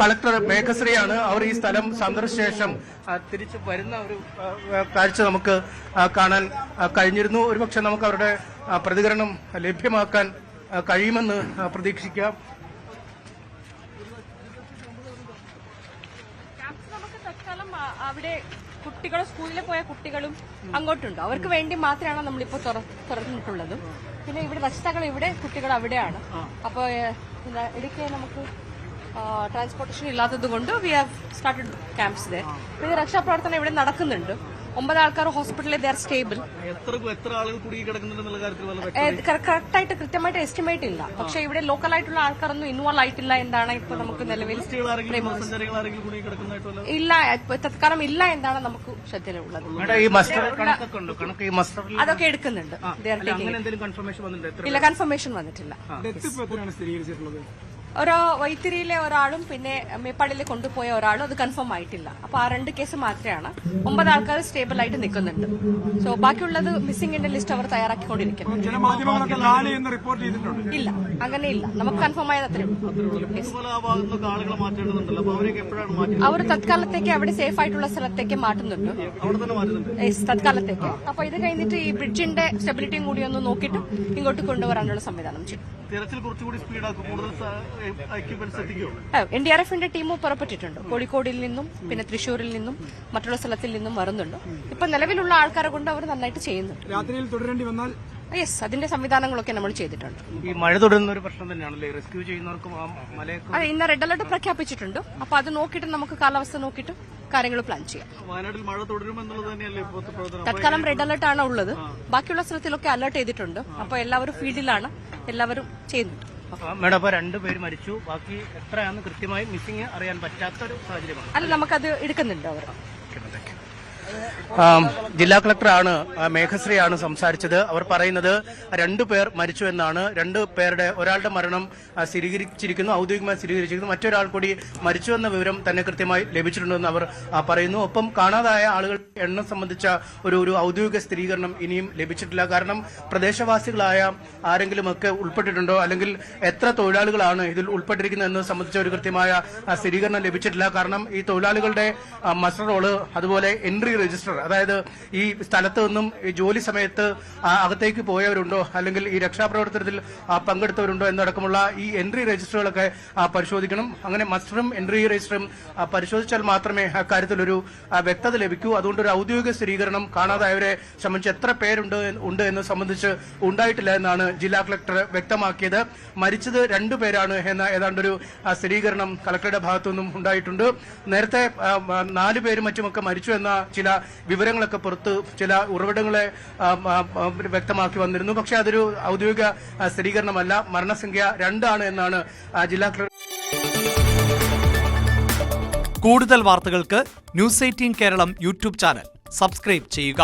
Collector മേഘശ്രീയാണ്. അവർ ഈ സ്ഥലം സന്ദർശിച്ച ശേഷം തിരിച്ചു വരുന്ന ഒരു കാഴ്ച നമുക്ക് കാണാൻ കഴിഞ്ഞിരുന്നു. ഒരുപക്ഷെ നമുക്ക് അവരുടെ പ്രതികരണം ലഭ്യമാക്കാൻ കഴിയുമെന്ന് പ്രതീക്ഷിക്കാം. അവിടെ കുട്ടികൾ സ്കൂളിൽ പോയ കുട്ടികളും അങ്ങോട്ടുണ്ട്. അവർക്ക് വേണ്ടി മാത്രമാണ് നമ്മളിപ്പോൾ തുറന്നിട്ടുള്ളത്. പിന്നെ ഇവിടെ രക്ഷിതാക്കൾ ഇവിടെ, കുട്ടികൾ അവിടെയാണ്. അപ്പോൾ ഇടയ്ക്ക് നമുക്ക് ട്രാൻസ്പോർട്ടേഷൻ ഇല്ലാത്തത് കൊണ്ട് വി ഹാവ് സ്റ്റാർട്ടഡ് ക്യാമ്പ്സ് ദേ. പിന്നെ രക്ഷാപ്രവർത്തനം ഇവിടെ നടക്കുന്നുണ്ട്. 9 ആൾക്കാർ ഹോസ്പിറ്റലിൽ ദേ ആർ സ്റ്റേബിൾ. കറക്റ്റായിട്ട് കൃത്യമായിട്ട് എസ്റ്റിമേറ്റ് ഇല്ല. പക്ഷെ ഇവിടെ ലോക്കൽ ആയിട്ടുള്ള ആൾക്കാരൊന്നും ഇൻവോൾവ് ആയിട്ടില്ല എന്നാണ് ഇപ്പൊ നമുക്ക് നിലവിൽ ഇല്ല. തത്കാലം ഇല്ല എന്നാണ് നമുക്ക് ശ്രദ്ധയിലുള്ളത്. അതൊക്കെ എടുക്കുന്നുണ്ട്. ഇല്ല, കൺഫർമേഷൻ വന്നിട്ടില്ല. വൈത്തിരിയിലെ ഒരാളും പിന്നെ മേപ്പാടിയിൽ കൊണ്ടുപോയ ഒരാളും അത് കൺഫേം ആയിട്ടില്ല. അപ്പൊ ആ 2 കേസ് മാത്രമാണ്. 9 ആൾക്കാർ സ്റ്റേബിൾ ആയിട്ട് നിൽക്കുന്നുണ്ട്. സോ ബാക്കിയുള്ളത് മിസ്സിംഗിന്റെ ലിസ്റ്റ് അവർ തയ്യാറാക്കിക്കൊണ്ടിരിക്കുന്നു. ഇല്ല, അങ്ങനെയില്ല. നമുക്ക് കൺഫേം ആയത് അത്രയും. അവർ തത്കാലത്തേക്ക് അവിടെ സേഫ് ആയിട്ടുള്ള സ്ഥലത്തേക്ക് മാറ്റുന്നുണ്ട്. തത്കാലത്തേക്ക്. അപ്പൊ ഇത് കഴിഞ്ഞിട്ട് ഈ ബ്രിഡ്ജിന്റെ സ്റ്റെബിലിറ്റിയും കൂടി ഒന്ന് നോക്കിയിട്ട് ഇങ്ങോട്ട് കൊണ്ടുവരാനുള്ള സംവിധാനം ചെയ്യും. NDRFന്റെ ടീം പുറപ്പെട്ടിട്ടുണ്ട്. കോഴിക്കോടിൽ നിന്നും പിന്നെ തൃശ്ശൂരിൽ നിന്നും മറ്റുള്ള സ്ഥലത്തിൽ നിന്നും വരുന്നുണ്ട്. ഇപ്പൊ നിലവിലുള്ള ആൾക്കാരെ കൊണ്ട് അവർ നന്നായിട്ട് ചെയ്യുന്നുണ്ട്. രാത്രിയിൽ തുടരേണ്ടി വന്നാൽ യെസ്, അതിന്റെ സംവിധാനങ്ങളൊക്കെ നമ്മൾ ചെയ്തിട്ടുണ്ട്. ഈ മഴ തുടരുന്ന ഒരു പ്രശ്നം തന്നെയാണല്ലേ റെസ്ക്യൂ ചെയ്യുന്നവർക്കും ഇന്ന് റെഡ് അലർട്ട് പ്രഖ്യാപിച്ചിട്ടുണ്ട്. അപ്പൊ അത് നോക്കിയിട്ട് നമുക്ക് കാലാവസ്ഥ നോക്കിയിട്ട് കാര്യങ്ങൾ പ്ലാൻ ചെയ്യാം. വയനാട്ടിൽ മഴ തുടരുമെന്നുള്ളത് തന്നെയല്ലേ തൽക്കാലം റെഡ് അലർട്ട് ആണ് ഉള്ളത്. ബാക്കിയുള്ള സ്ഥലത്തിലൊക്കെ അലർട്ട് ചെയ്തിട്ടുണ്ട്. അപ്പൊ എല്ലാവരും ഫീൽഡിലാണ്, എല്ലാവരും ചെയ്യുന്നുണ്ട്. മേഡം, അപ്പൊ 2 പേര് മരിച്ചു. ബാക്കി എത്രയാണെന്ന് കൃത്യമായി മിസ്സിംഗ് അറിയാൻ പറ്റാത്തൊരു സാഹചര്യമാണ്. അല്ല, നമുക്കത് എടുക്കുന്നുണ്ട് അവർ. ജില്ലാ കളക്ടറാണ് മേഘശ്രീയാണ് സംസാരിച്ചത്. അവർ പറയുന്നത് 2 പേർ മരിച്ചു എന്നാണ്. 2 പേരുടെ ഒരാളുടെ മരണം സ്ഥിരീകരിച്ചിരിക്കുന്നു, ഔദ്യോഗികമായി സ്ഥിരീകരിച്ചിരിക്കുന്നു. മറ്റൊരാൾ കൂടി മരിച്ചു എന്ന വിവരം തന്നെ കൃത്യമായി ലഭിച്ചിട്ടുണ്ടെന്ന് അവർ പറയുന്നു. ഒപ്പം കാണാതായ ആളുകൾ എണ്ണം സംബന്ധിച്ച ഒരു ഔദ്യോഗിക സ്ഥിരീകരണം ഇനിയും ലഭിച്ചിട്ടില്ല. കാരണം പ്രദേശവാസികളായ ആരെങ്കിലുമൊക്കെ ഉൾപ്പെട്ടിട്ടുണ്ടോ, അല്ലെങ്കിൽ എത്ര തൊഴിലാളികളാണ് ഇതിൽ ഉൾപ്പെട്ടിരിക്കുന്നത് എന്നത് സംബന്ധിച്ച ഒരു കൃത്യമായ സ്ഥിരീകരണം ലഭിച്ചിട്ടില്ല. കാരണം ഈ തൊഴിലാളികളുടെ മസ്റ്റർ റോള്, അതുപോലെ എൻട്രി രജിസ്റ്റർ, അതായത് ഈ സ്ഥലത്ത് നിന്നും ഈ ജോലി സമയത്ത് അകത്തേക്ക് പോയവരുണ്ടോ, അല്ലെങ്കിൽ ഈ രക്ഷാപ്രവർത്തനത്തിൽ പങ്കെടുത്തവരുണ്ടോ എന്നടക്കമുള്ള ഈ എൻട്രി രജിസ്റ്ററുകളൊക്കെ പരിശോധിക്കണം. അങ്ങനെ മസ്റ്ററും എൻട്രി രജിസ്റ്ററും പരിശോധിച്ചാൽ മാത്രമേ അക്കാര്യത്തിലൊരു വ്യക്തത ലഭിക്കൂ. അതുകൊണ്ട് ഒരു ഔദ്യോഗിക സ്ഥിരീകരണം കാണാതായവരെ സംബന്ധിച്ച് എത്ര പേരുണ്ട് എന്ന് സംബന്ധിച്ച് ഉണ്ടായിട്ടില്ല എന്നാണ് ജില്ലാ കളക്ടർ വ്യക്തമാക്കിയത്. മരിച്ചത് 2 പേരാണ് എന്ന ഏതാണ്ടൊരു സ്ഥിരീകരണം കളക്ടറുടെ ഭാഗത്തു നിന്നും ഉണ്ടായിട്ടുണ്ട്. നേരത്തെ 4 പേരും മറ്റുമൊക്കെ മരിച്ചു എന്ന ചില വിവരങ്ങളൊക്കെ പുറത്ത് ചില ഉറവിടങ്ങളെ വ്യക്തമാക്കി വന്നിരുന്നു. പക്ഷേ അതൊരു ഔദ്യോഗിക സ്ഥിരീകരണമല്ല. മരണസംഖ്യ 2 ആണ് എന്നാണ് ജില്ലാ കളക്ടർ. കൂടുതൽ വാർത്തകൾക്ക് News 18 Keralam YouTube channel subscribe ചെയ്യുക.